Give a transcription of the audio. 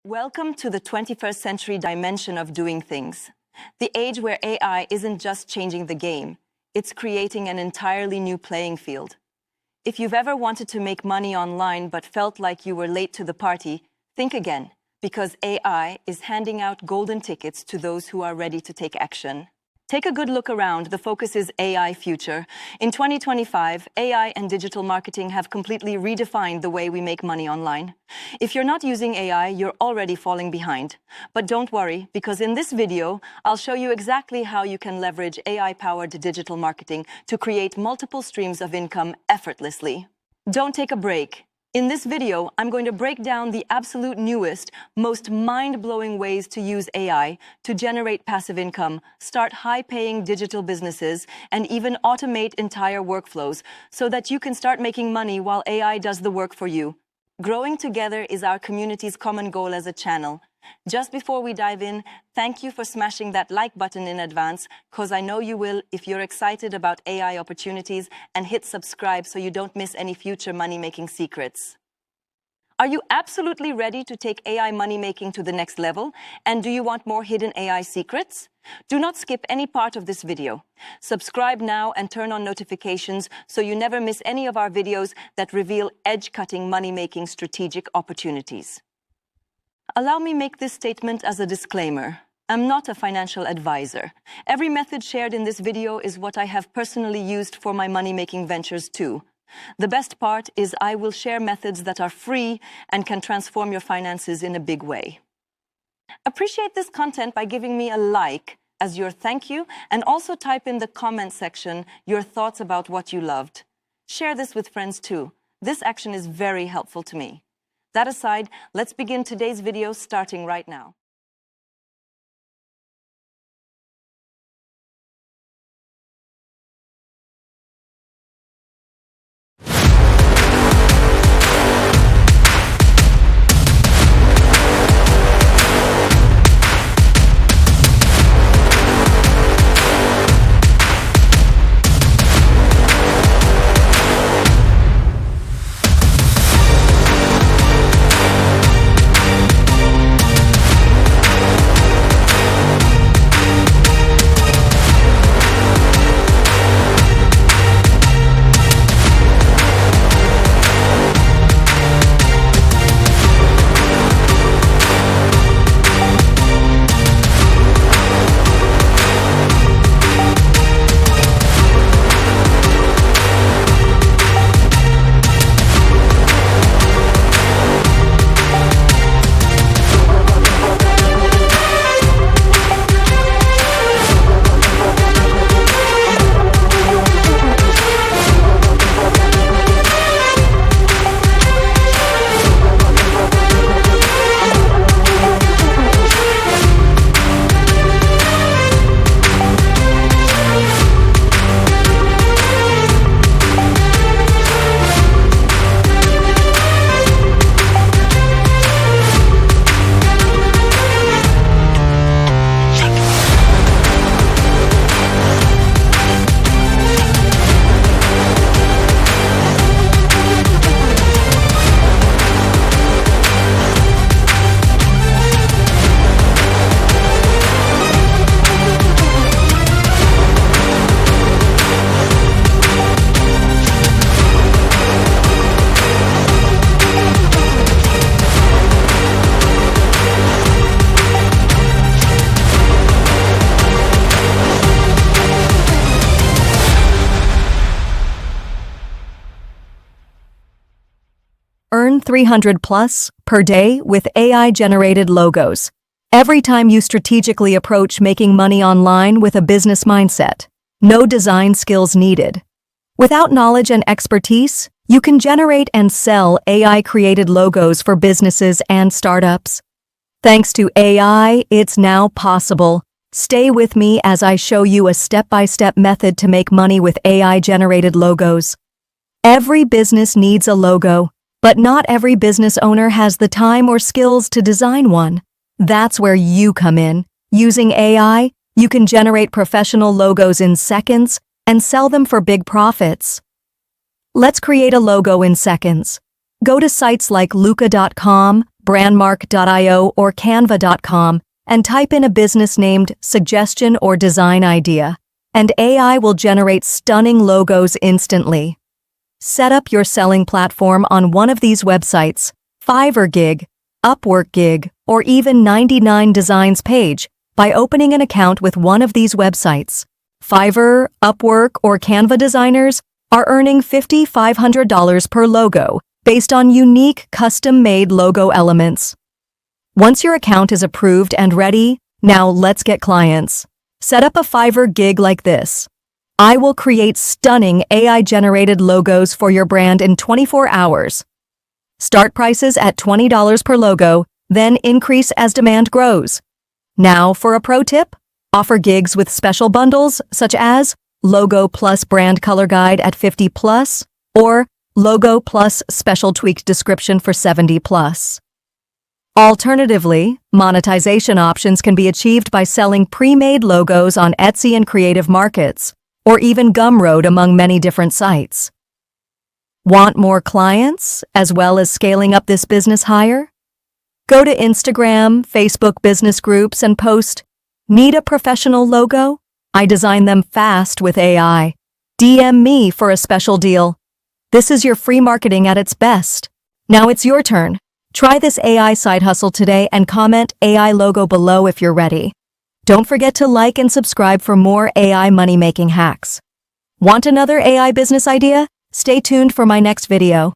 Welcome to the 21st century dimension of doing things. The age where AI isn't just changing the game, it's creating an entirely new playing field. If you've ever wanted to make money online but felt like you were late to the party, think again, because AI is handing out golden tickets to those who are ready to take action. Take a good look around. The focus is AI future. In 2025, AI and digital marketing have completely redefined the way we make money online. If you're not using AI, you're already falling behind. But don't worry, because in this video, I'll show you exactly how you can leverage AI-powered digital marketing to create multiple streams of income effortlessly. Don't take a break. In this video, I'm going to break down the absolute newest, most mind-blowing ways to use AI to generate passive income, start high-paying digital businesses, and even automate entire workflows so that you can start making money while AI does the work for you. Growing together is our community's common goal as a channel. Just before we dive in, thank you for smashing that like button in advance, cause I know you will if you're excited about AI opportunities, and hit subscribe so you don't miss any future money-making secrets. Are you absolutely ready to take AI money-making to the next level? And do you want more hidden AI secrets? Do not skip any part of this video. Subscribe now and turn on notifications so you never miss any of our videos that reveal edge-cutting money-making strategic opportunities. Allow me make this statement as a disclaimer. I'm not a financial advisor. Every method shared in this video is what I have personally used for my money-making ventures too. The best part is I will share methods that are free and can transform your finances in a big way. Appreciate this content by giving me a like as your thank you, and also type in the comment section your thoughts about what you loved. Share this with friends too. This action is very helpful to me. That aside, let's begin today's video starting right now. Earn 300 plus per day with AI-generated logos. Every time you strategically approach making money online with a business mindset, no design skills needed. Without knowledge and expertise, you can generate and sell AI-created logos for businesses and startups. Thanks to AI, it's now possible. Stay with me as I show you a step-by-step method to make money with AI-generated logos. Every business needs a logo, but not every business owner has the time or skills to design one. That's where you come in. Using AI, you can generate professional logos in seconds and sell them for big profits. Let's create a logo in seconds. Go to sites like luca.com, brandmark.io, or canva.com and type in a business named suggestion or design idea, and AI will generate stunning logos instantly. Set up your selling platform on one of these websites, Fiverr Gig, Upwork Gig, or even 99 Designs page, by opening an account with one of these websites. Fiverr, Upwork, or Canva designers are earning $5,500 per logo based on unique custom-made logo elements. Once your account is approved and ready, now let's get clients. Set up a Fiverr Gig like this. I will create stunning AI-generated logos for your brand in 24 hours. Start prices at $20 per logo, then increase as demand grows. Now for a pro tip, offer gigs with special bundles such as Logo plus brand color guide at $50+, or Logo plus special tweaked description for $70+. Alternatively, monetization options can be achieved by selling pre-made logos on Etsy and Creative Markets, or even Gumroad, among many different sites. Want more clients, as well as scaling up this business higher? Go to Instagram, Facebook business groups and post, "Need a professional logo? I design them fast with AI. DM me for a special deal." This is your free marketing at its best. Now it's your turn. Try this AI side hustle today and comment AI logo below if you're ready. Don't forget to like and subscribe for more AI money-making hacks. Want another AI business idea? Stay tuned for my next video.